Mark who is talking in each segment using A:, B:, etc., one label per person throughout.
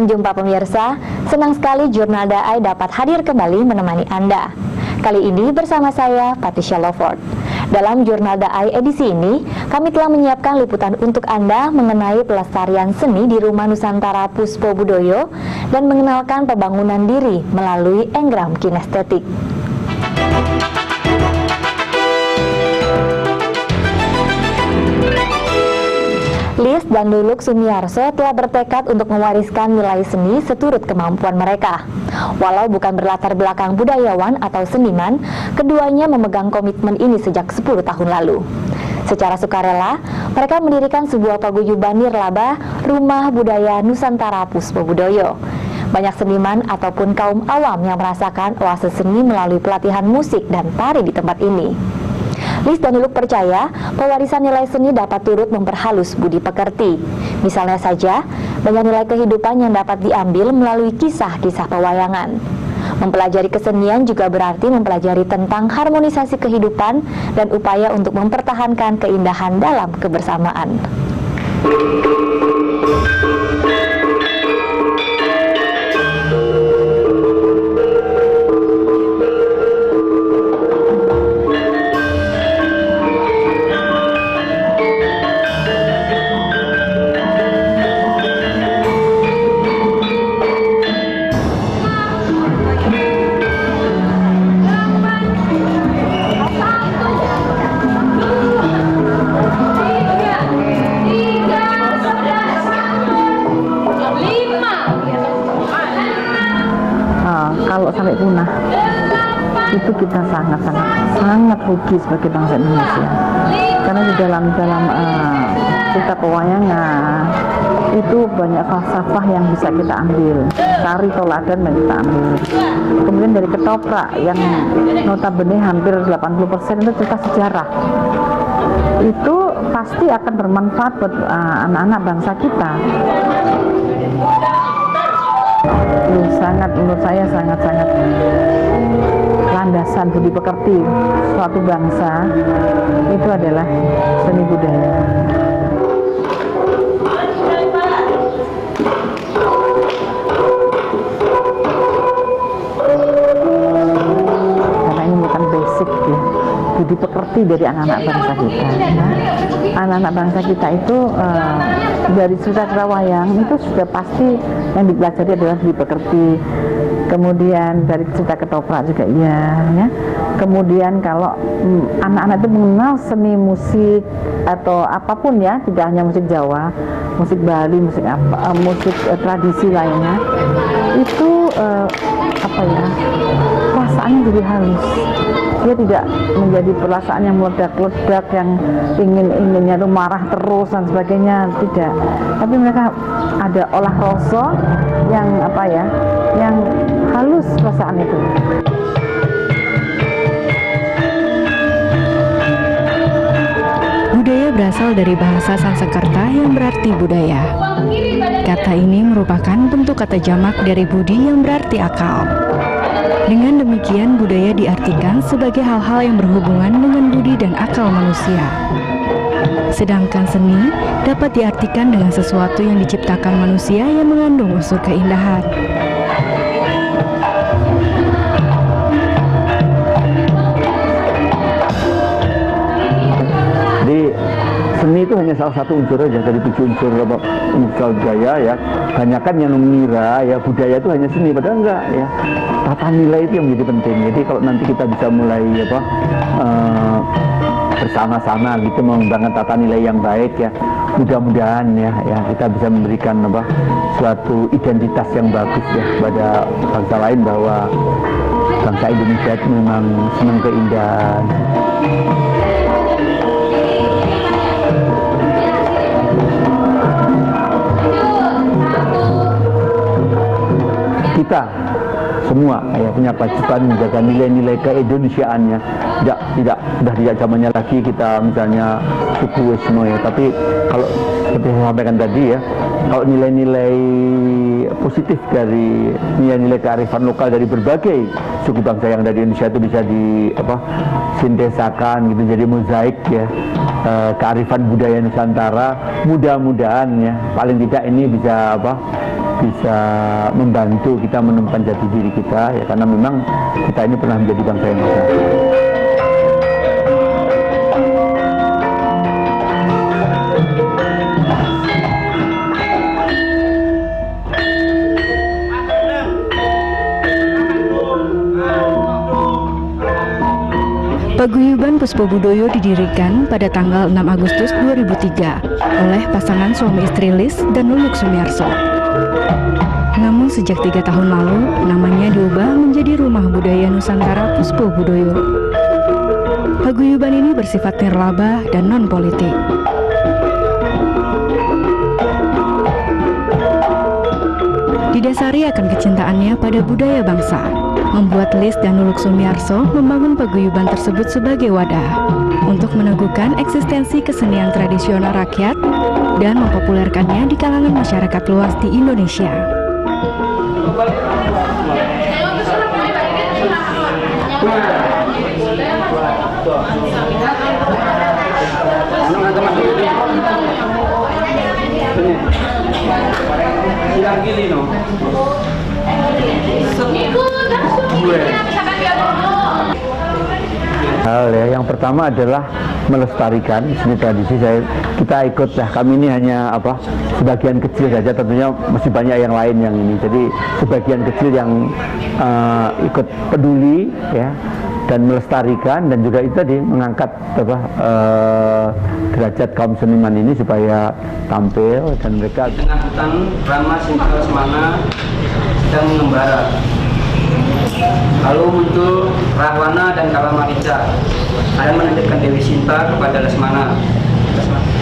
A: jumpa pemirsa, senang sekali Jurnal Daai dapat hadir kembali menemani Anda. Kali ini bersama saya, Patricia Lawford. Dalam Jurnal Daai edisi ini, kami telah menyiapkan liputan untuk Anda mengenai pelestarian seni di Rumah Nusantara Puspo Budoyo dan mengenalkan pembangunan diri melalui engram kinestetik. Lis dan Luluk Sumiarso telah bertekad untuk mewariskan nilai seni seturut kemampuan mereka. Walau bukan berlatar belakang budayawan atau seniman, keduanya memegang komitmen ini sejak 10 tahun lalu. Secara sukarela, mereka mendirikan sebuah paguyuban nirlaba Rumah Budaya Nusantara Puspo Budoyo. Banyak seniman ataupun kaum awam yang merasakan oase seni melalui pelatihan musik dan tari di tempat ini. Lis dan Luluk percaya pewarisan nilai seni dapat turut memperhalus budi pekerti. Misalnya saja, banyak nilai kehidupan yang dapat diambil melalui kisah-kisah pewayangan. Mempelajari kesenian juga berarti mempelajari tentang harmonisasi kehidupan dan upaya untuk mempertahankan keindahan dalam kebersamaan.
B: Kalau sampai punah, itu kita sangat rugi sebagai bangsa Indonesia. Karena di dalam cerita pewayangan itu banyak falsafah yang bisa kita ambil, tari toladan yang kita ambil. Kemudian dari ketoprak yang notabene hampir 80% itu cerita sejarah. Itu pasti akan bermanfaat buat anak-anak bangsa kita. Menurut saya sangat landasan budi pekerti suatu bangsa itu adalah seni budaya. Karena ini bukan basic ya, budi pekerti dari anak-anak bangsa kita. Anak-anak bangsa kita itu dari cerita wayang itu sudah pasti yang dipelajari adalah budi pekerti. Kemudian dari cerita ketoprak juga iya ya. Kemudian kalau anak-anak itu mengenal seni musik atau apapun ya, tidak hanya musik Jawa, musik Bali, musik tradisi lainnya, itu perasaannya jadi halus. Dia tidak menjadi perasaan yang meledak-ledak, yang inginnya itu marah terus dan sebagainya, tidak. Tapi mereka ada olah rasa yang yang halus perasaan itu.
C: Budaya berasal dari bahasa Sanskerta yang berarti budaya. Kata ini merupakan bentuk kata jamak dari budi yang berarti akal. Dengan demikian, budaya diartikan sebagai hal-hal yang berhubungan dengan budi dan akal manusia. Sedangkan seni dapat diartikan dengan sesuatu yang diciptakan manusia yang mengandung unsur keindahan.
D: Jadi seni itu hanya salah satu unsur aja dari 7 unsur budaya ya. Banyakan yang mengira ya budaya itu hanya seni, padahal enggak ya. Tata nilai itu yang menjadi penting. Jadi kalau nanti kita bisa mulai bersama-sama gitu mengembangkan tata nilai yang baik ya, mudah-mudahan ya kita bisa memberikan suatu identitas yang bagus ya pada bangsa lain, bahwa bangsa Indonesia itu memang senang keindahan. Kita semua punya kewajiban menjaga nilai-nilai keindonesiaannya. Tidak zamannya lagi kita misalnya suku Wisno ya, tapi kalau seperti saya sampaikan tadi ya, kalau nilai-nilai positif dari nilai-nilai kearifan lokal dari berbagai suku bangsa yang ada di Indonesia itu bisa disintesakan gitu jadi mozaik ya, kearifan budaya Nusantara. Mudah-mudahan ya paling tidak ini bisa bisa membantu kita menemukan jati diri kita, ya, karena memang kita ini pernah menjadi bangsa yang besar.
C: Paguyuban Puspobudoyo didirikan pada tanggal 6 Agustus 2003 oleh pasangan suami istri Lis dan Nuluk Sumiarso. Namun sejak 3 tahun lalu, namanya diubah menjadi Rumah Budaya Nusantara Puspobudoyo. Paguyuban ini bersifat nirlaba dan non-politik. Didasari akan kecintaannya pada budaya bangsa, membuat Lis dan Nuluk Sumiarso membangun paguyuban tersebut sebagai wadah untuk meneguhkan eksistensi kesenian tradisional rakyat dan mempopulerkannya di kalangan masyarakat luas di Indonesia.
D: Hal ya, yang pertama adalah melestarikan seni tradisi. Kita ikut lah, kami ini hanya sebagian kecil saja, tentunya masih banyak yang lain yang ini. Jadi sebagian kecil yang ikut peduli ya dan melestarikan, dan juga itu tadi mengangkat derajat kaum seniman ini supaya tampil dan mereka.
E: Tengah hutan Rama Sinta Lesmana sedang mengembara. Lalu muncul Rahwana dan Kalamarica. Ada menunjukkan Dewi Sinta kepada Lesmana.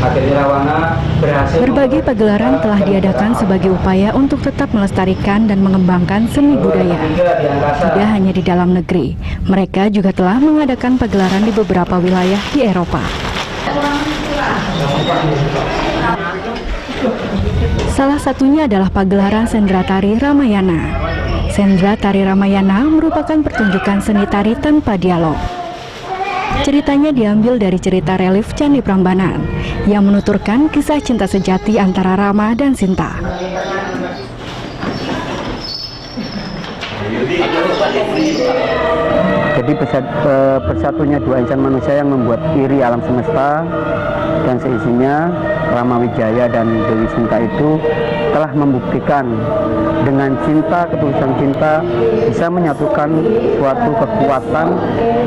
E: Akhirnya Rahwana berhasil.
C: Berbagai pagelaran telah diadakan sebagai upaya untuk tetap melestarikan dan mengembangkan seni budaya. Tidak hanya di dalam negeri, mereka juga telah mengadakan pagelaran di beberapa wilayah di Eropa. Salah satunya adalah pagelaran Sendra Tari Ramayana. Sendra Tari Ramayana merupakan pertunjukan seni tari tanpa dialog. Ceritanya diambil dari cerita relief Candi Prambanan yang menuturkan kisah cinta sejati antara Rama dan Sinta.
F: Jadi bersatunya dua insan manusia yang membuat iri alam semesta dan seisinya, Rama Wijaya dan Dewi Sinta itu telah membuktikan dengan cinta, ketulusan cinta bisa menyatukan suatu kekuatan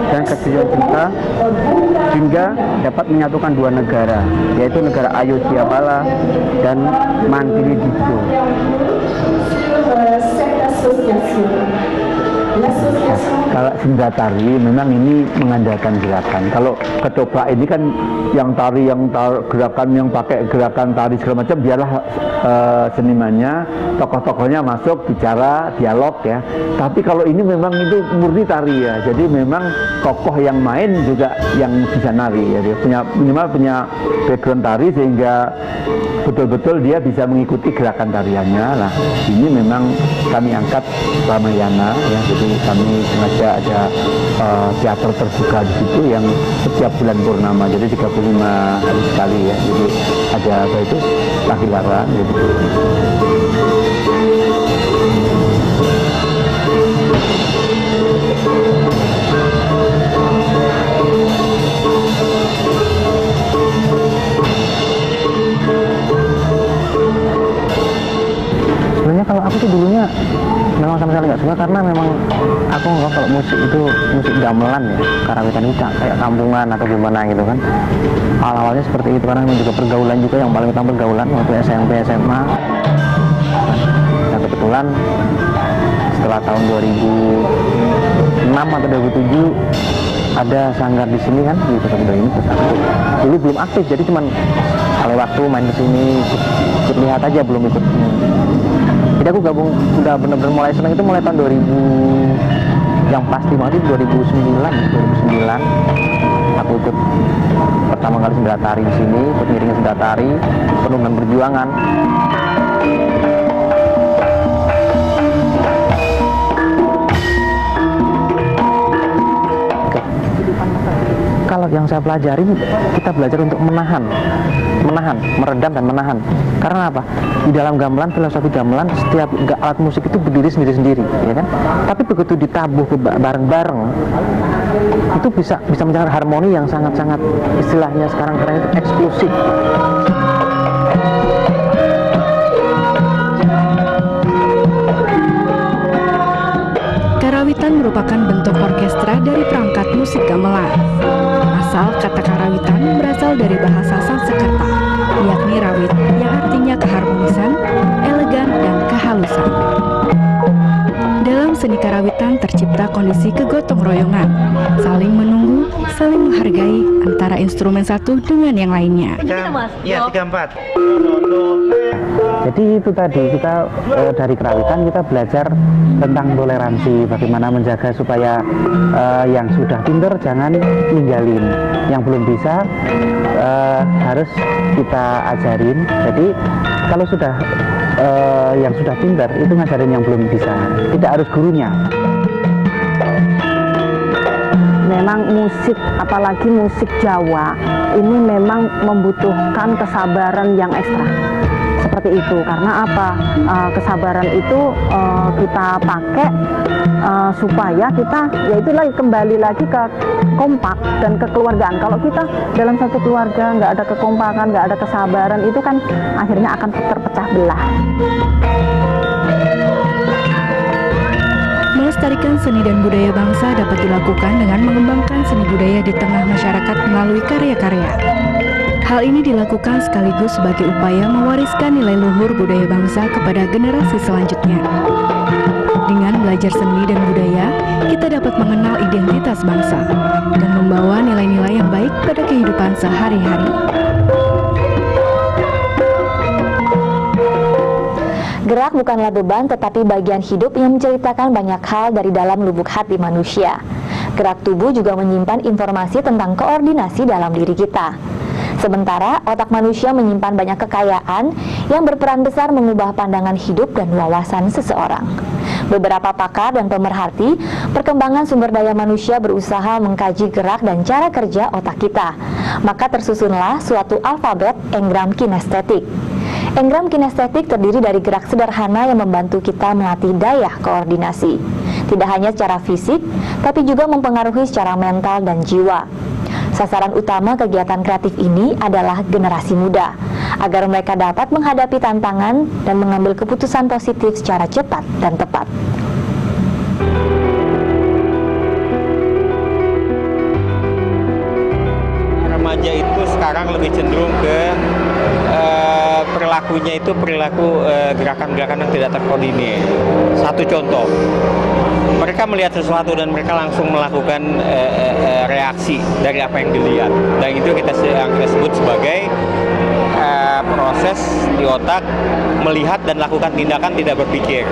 F: dan kesejahteraan cinta hingga dapat menyatukan dua negara, yaitu negara Ayodhya Bala dan Mandiri Dijo.
D: Kalau Sendra Tari memang ini mengandalkan gerakan. Kalau ketoprak ini kan yang gerakan yang pakai gerakan tari segala macam, biarlah senimannya, tokoh-tokohnya masuk bicara dialog ya. Tapi kalau ini memang itu murni tari ya. Jadi memang tokoh yang main juga yang bisa nari ya. Dia minimal punya background tari sehingga betul-betul dia bisa mengikuti gerakan tariannya. Nah, ini memang kami angkat Ramayana ya. Jadi kami sengaja ada teater terbuka di situ yang setiap bulan purnama, jadi 35 hari sekali ya. Jadi ada pagelaran gitu.
F: Sebenarnya kalau aku tuh dulunya memang sama sekali nggak suka, karena memang aku nggak, kalau musik itu musik gamelan ya, karawitan itu kayak kampungan atau gimana gitu kan. Awalnya seperti itu, karena memang juga pergaulan juga yang paling utama pergaulan waktu SMP SMA. Nah kebetulan setelah tahun 2006 atau 2007 ada sanggar di sini kan di Puspobudoyo ini. Dulu belum aktif, jadi cuman sekali waktu main ke sini ikut lihat aja, belum ikut. Jadi aku gabung, udah bener-bener mulai seneng itu mulai tahun 2000, yang pasti banget itu 2009 aku ikut pertama kali Sendra Tari di sini, ikut ngiringin Sendra Tari penuh dengan perjuangan. Kalau yang saya pelajari, kita belajar untuk menahan, meredam dan menahan. Karena apa? Di dalam gamelan, filosofi gamelan, setiap alat musik itu berdiri sendiri-sendiri, ya kan? Tapi begitu ditabuh bareng-bareng, itu bisa menciptakan harmoni yang sangat-sangat, istilahnya sekarang keren itu eksklusif.
C: Karawitan merupakan bentuk orkestra dari perangkat musik gamelan. Asal kata karawitan berasal dari bahasa Sanskerta, yakni rawit, yang artinya keharmonisan, elegan, dan kehalusan. Dalam seni karawitan tercipta kondisi kegotong royongan, saling menunggu, saling menghargai antara instrumen satu dengan yang lainnya.
G: Iya, 34.
F: Jadi itu tadi, kita dari kerawitan kita belajar tentang toleransi, bagaimana menjaga supaya yang sudah pinter jangan ninggalin, yang belum bisa harus kita ajarin. Jadi kalau sudah yang sudah pinter itu ngajarin yang belum bisa, tidak harus gurunya.
B: Memang musik, apalagi musik Jawa, ini memang membutuhkan kesabaran yang ekstra. Seperti itu, karena apa? Kesabaran itu kita pakai supaya kita, ya itu lagi kembali lagi ke kompak dan kekeluargaan. Kalau kita dalam satu keluarga nggak ada kekompakan, nggak ada kesabaran, itu kan akhirnya akan terpecah belah.
C: Melestarikan seni dan budaya bangsa dapat dilakukan dengan mengembangkan seni budaya di tengah masyarakat melalui karya-karya. Hal ini dilakukan sekaligus sebagai upaya mewariskan nilai luhur budaya bangsa kepada generasi selanjutnya. Dengan belajar seni dan budaya, kita dapat mengenal identitas bangsa dan membawa nilai-nilai yang baik pada kehidupan sehari-hari.
A: Gerak bukanlah beban, tetapi bagian hidup yang menceritakan banyak hal dari dalam lubuk hati manusia. Gerak tubuh juga menyimpan informasi tentang koordinasi dalam diri kita. Sementara otak manusia menyimpan banyak kekayaan yang berperan besar mengubah pandangan hidup dan wawasan seseorang. Beberapa pakar dan pemerhati perkembangan sumber daya manusia berusaha mengkaji gerak dan cara kerja otak kita. Maka tersusunlah suatu alfabet engram kinestetik. Engram kinestetik terdiri dari gerak sederhana yang membantu kita melatih daya koordinasi. Tidak hanya secara fisik, tapi juga mempengaruhi secara mental dan jiwa. Sasaran utama kegiatan kreatif ini adalah generasi muda, agar mereka dapat menghadapi tantangan dan mengambil keputusan positif secara cepat dan tepat.
G: Remaja itu sekarang lebih cenderung ke perilakunya itu perilaku gerakan-gerakan yang tidak terkoordinir. Satu contoh, mereka melihat sesuatu dan mereka langsung melakukan reaksi dari apa yang dilihat, dan itu kita sebut sebagai proses di otak melihat dan lakukan tindakan tidak berpikir.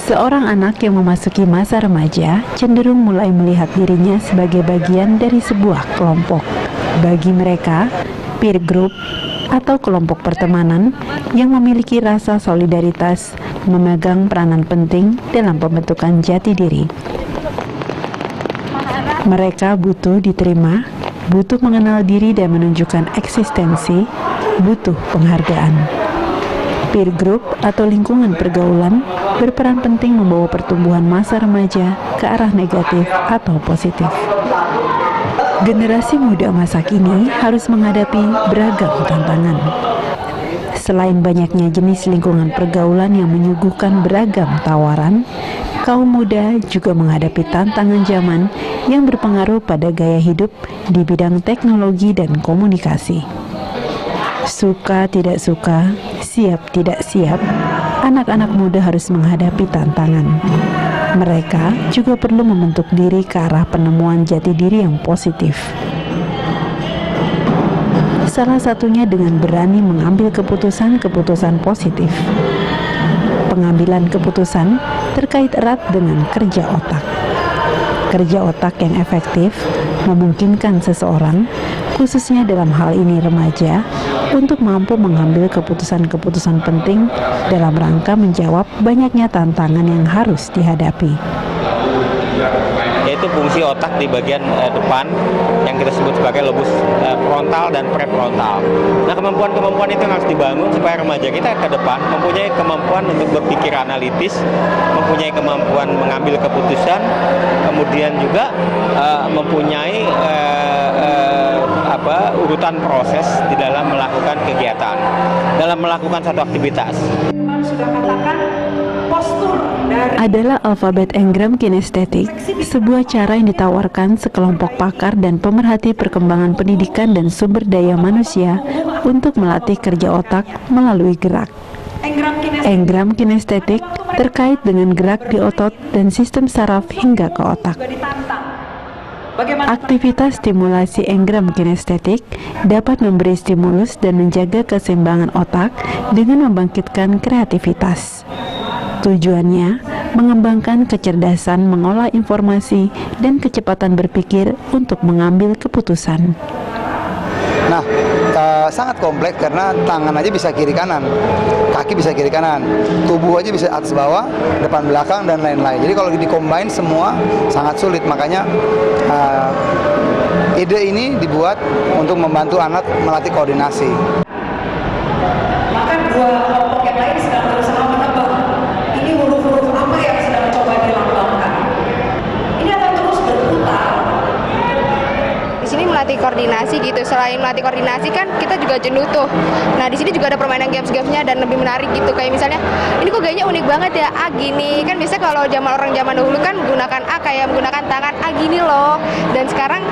C: Seorang anak yang memasuki masa remaja cenderung mulai melihat dirinya sebagai bagian dari sebuah kelompok. Bagi mereka, peer group atau kelompok pertemanan yang memiliki rasa solidaritas memegang peranan penting dalam pembentukan jati diri. Mereka butuh diterima, butuh mengenal diri dan menunjukkan eksistensi, butuh penghargaan. Peer group atau lingkungan pergaulan berperan penting membawa pertumbuhan masa remaja ke arah negatif atau positif. Generasi muda masa kini harus menghadapi beragam tantangan. Selain banyaknya jenis lingkungan pergaulan yang menyuguhkan beragam tawaran, kaum muda juga menghadapi tantangan zaman yang berpengaruh pada gaya hidup di bidang teknologi dan komunikasi. Suka tidak suka, siap tidak siap, anak-anak muda harus menghadapi tantangan. Mereka juga perlu membentuk diri ke arah penemuan jati diri yang positif. Salah satunya dengan berani mengambil keputusan-keputusan positif. Pengambilan keputusan terkait erat dengan kerja otak. Kerja otak yang efektif memungkinkan seseorang, khususnya dalam hal ini remaja, untuk mampu mengambil keputusan-keputusan penting dalam rangka menjawab banyaknya tantangan yang harus dihadapi.
G: membantu fungsi otak di bagian depan yang kita sebut sebagai lobus frontal dan prefrontal. Nah, kemampuan-kemampuan itu yang harus dibangun supaya remaja kita ke depan mempunyai kemampuan untuk berpikir analitis, mempunyai kemampuan mengambil keputusan, kemudian juga mempunyai urutan proses di dalam melakukan kegiatan, dalam melakukan satu aktivitas.
H: Sudah katakan postur
C: Adalah alfabet engram kinestetik, sebuah cara yang ditawarkan sekelompok pakar dan pemerhati perkembangan pendidikan dan sumber daya manusia untuk melatih kerja otak melalui gerak. Engram kinestetik terkait dengan gerak di otot dan sistem saraf hingga ke otak. Aktivitas stimulasi engram kinestetik dapat memberi stimulus dan menjaga keseimbangan otak dengan membangkitkan kreativitas. Tujuannya mengembangkan kecerdasan mengolah informasi dan kecepatan berpikir untuk mengambil keputusan.
I: Nah, sangat kompleks karena tangan aja bisa kiri kanan, kaki bisa kiri kanan, tubuh aja bisa atas bawah, depan belakang dan lain-lain. Jadi kalau dicombine semua sangat sulit. Makanya ide ini dibuat untuk membantu anak melatih koordinasi.
H: Maka dua kelompok yang lain sedang berusaha menebak ini huruf-huruf apa yang sedang coba dilambangkan. Ini akan terus berputar.
J: Di sini melatih koordinasi gitu. Selain melatih koordinasi kan kita juga jenuh tuh. Nah, di sini juga ada permainan games-gamesnya dan lebih menarik gitu. Kayak misalnya, ini kok gayanya unik banget ya, A gini. Kan biasanya kalau orang zaman dahulu kan menggunakan A kayak menggunakan tangan, A gini loh. Dan sekarang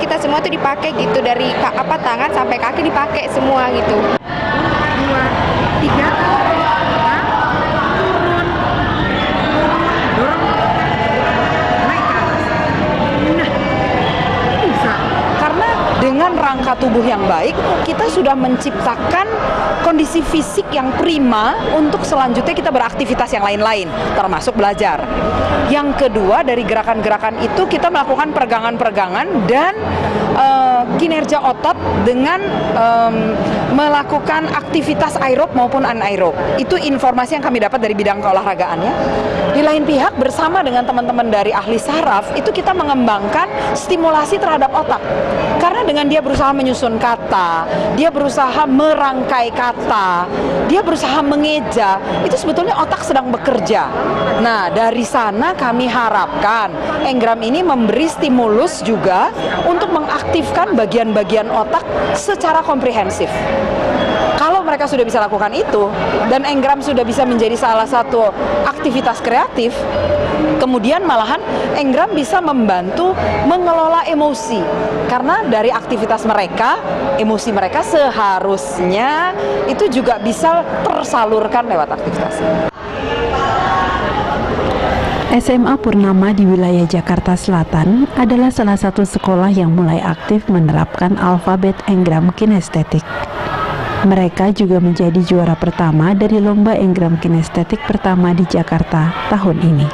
J: kita semua tuh dipakai gitu, dari tangan sampai kaki dipakai semua gitu.
H: 2, 3. Dengan rangka tubuh yang baik, kita sudah menciptakan kondisi fisik yang prima untuk selanjutnya kita beraktivitas yang lain-lain, termasuk belajar. Yang kedua, dari gerakan-gerakan itu kita melakukan peregangan-peregangan dan kinerja otot dengan melakukan aktivitas aerob maupun anaerob. Itu informasi yang kami dapat dari bidang keolahragaannya. Di lain pihak, bersama dengan teman-teman dari ahli saraf, itu kita mengembangkan stimulasi terhadap otak. Karena dengan dia berusaha menyusun kata, dia berusaha merangkai kata, dia berusaha mengeja, itu sebetulnya otak sedang bekerja. Nah, dari sana kami harapkan engram ini memberi stimulus juga untuk mengaktifkan bagian-bagian otak secara komprehensif. Kalau mereka sudah bisa lakukan itu, dan engram sudah bisa menjadi salah satu aktivitas kreatif, kemudian malahan engram bisa membantu mengelola emosi. Karena dari aktivitas mereka, emosi mereka seharusnya itu juga bisa tersalurkan lewat aktivitas.
C: SMA Purnama di wilayah Jakarta Selatan adalah salah satu sekolah yang mulai aktif menerapkan alfabet engram kinestetik. Mereka juga menjadi juara pertama dari lomba engram kinestetik pertama di Jakarta tahun ini.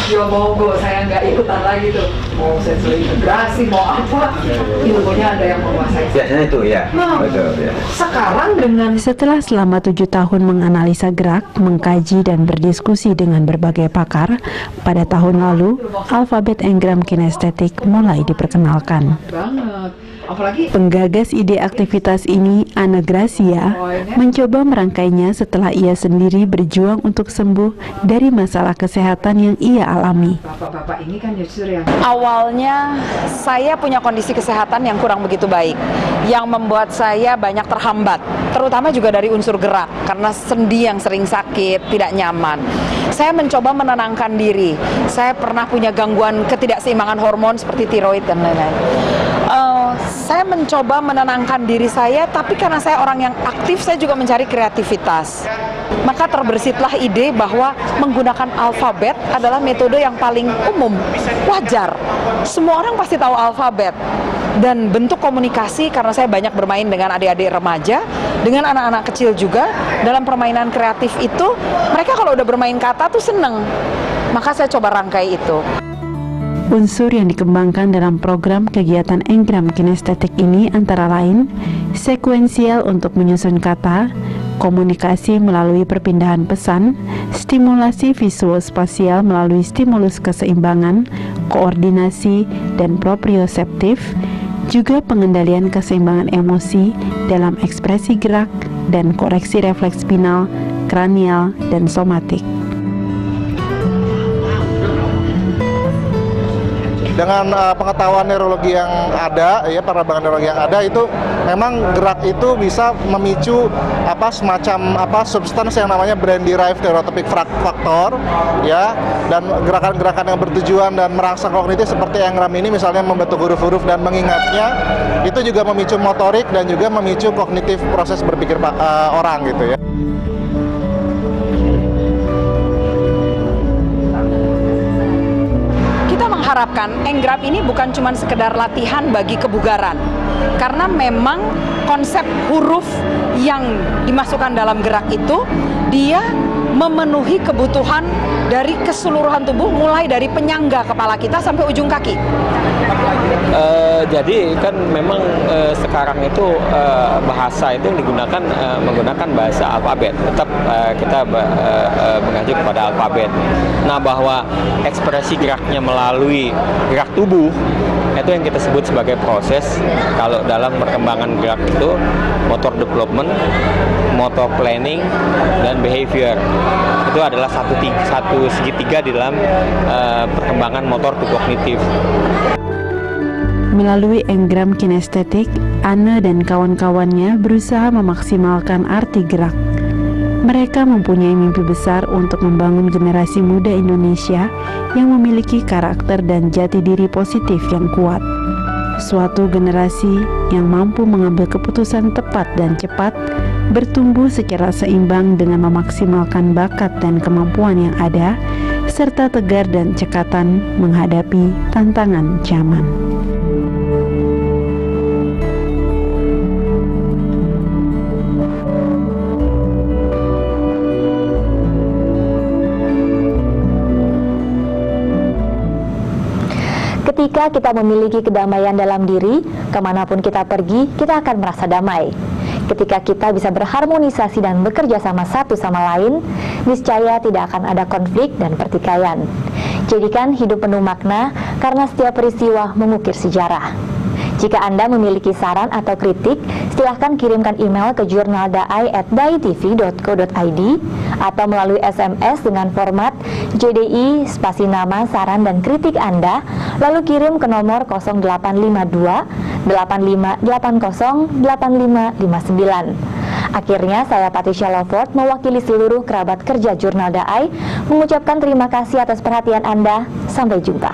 H: Ya monggo, saya nggak ikutan lagi tuh. Mau sensory integrasi, mau apa, ilmunya ada yang menguasai.
K: Biasanya itu ya, betul ya.
H: Sekarang dengan
C: Setelah selama 7 tahun menganalisa gerak, mengkaji dan berdiskusi dengan berbagai pakar, pada tahun lalu alfabet engram kinestetik mulai diperkenalkan.
H: banget. Apalagi
C: Penggagas ide aktivitas ini, Ana Gracia, mencoba merangkainya setelah ia sendiri berjuang untuk sembuh dari masalah kesehatan yang ia alami.
H: bapak-bapak ini kan justru yang
B: Awalnya saya punya kondisi kesehatan yang kurang begitu baik, yang membuat saya banyak terhambat, terutama juga dari unsur gerak, karena sendi yang sering sakit, tidak nyaman. Saya mencoba menenangkan diri. Saya pernah punya gangguan ketidakseimbangan hormon seperti tiroid dan lain-lain. Saya mencoba menenangkan diri saya, tapi karena saya orang yang aktif, saya juga mencari kreativitas. Maka terbersitlah ide bahwa menggunakan alfabet adalah metode yang paling umum, wajar. Semua orang pasti tahu alfabet. Dan bentuk komunikasi, karena saya banyak bermain dengan adik-adik remaja, dengan anak-anak kecil juga, dalam permainan kreatif itu, mereka kalau udah bermain kata tuh seneng. Maka saya coba rangkai itu.
C: Unsur yang dikembangkan dalam program kegiatan engram kinestetik ini antara lain sekuensial untuk menyusun kata, komunikasi melalui perpindahan pesan, stimulasi visuospasial melalui stimulus keseimbangan, koordinasi, dan proprioseptif, juga pengendalian keseimbangan emosi dalam ekspresi gerak dan koreksi refleks spinal, kranial, dan somatik.
L: Dengan pengetahuan neurologi yang ada, ya penerbangan neurologi yang ada, itu memang gerak itu bisa memicu semacam substance yang namanya brain derived neurotrophic factor, ya, dan gerakan-gerakan yang bertujuan dan merangsang kognitif seperti engram ini, misalnya membentuk huruf-huruf dan mengingatnya, itu juga memicu motorik dan juga memicu kognitif proses berpikir orang gitu ya.
H: Harapkan Enggrap ini bukan cuma sekedar latihan bagi kebugaran, karena memang konsep huruf yang dimasukkan dalam gerak itu dia memenuhi kebutuhan dari keseluruhan tubuh, mulai dari penyangga kepala kita sampai ujung kaki.
G: Jadi kan memang sekarang itu bahasa itu yang digunakan menggunakan bahasa alfabet. Tetap kita mengacu kepada alfabet. Nah, bahwa ekspresi geraknya melalui gerak tubuh itu yang kita sebut sebagai proses. Kalau dalam perkembangan gerak itu motor development, motor planning, dan behavior. Itu adalah satu segitiga di dalam perkembangan motor to kognitif.
C: Melalui engram kinestetik, Anne dan kawan-kawannya berusaha memaksimalkan arti gerak. Mereka mempunyai mimpi besar untuk membangun generasi muda Indonesia yang memiliki karakter dan jati diri positif yang kuat. Suatu generasi yang mampu mengambil keputusan tepat dan cepat, bertumbuh secara seimbang dengan memaksimalkan bakat dan kemampuan yang ada, serta tegar dan cekatan menghadapi tantangan zaman.
A: Ketika kita memiliki kedamaian dalam diri, kemanapun kita pergi, kita akan merasa damai. Ketika kita bisa berharmonisasi dan bekerja sama satu sama lain, niscaya tidak akan ada konflik dan pertikaian. Jadikan hidup penuh makna, karena setiap peristiwa mengukir sejarah. Jika Anda memiliki saran atau kritik, silahkan kirimkan email ke jurnaldai@daitv.co.id atau melalui SMS dengan format JDI spasi nama, saran, dan kritik Anda, lalu kirim ke nomor 0852 8580 8559. Akhirnya, saya Patricia Lovord mewakili seluruh kerabat kerja Jurnal Daai mengucapkan terima kasih atas perhatian Anda. Sampai jumpa.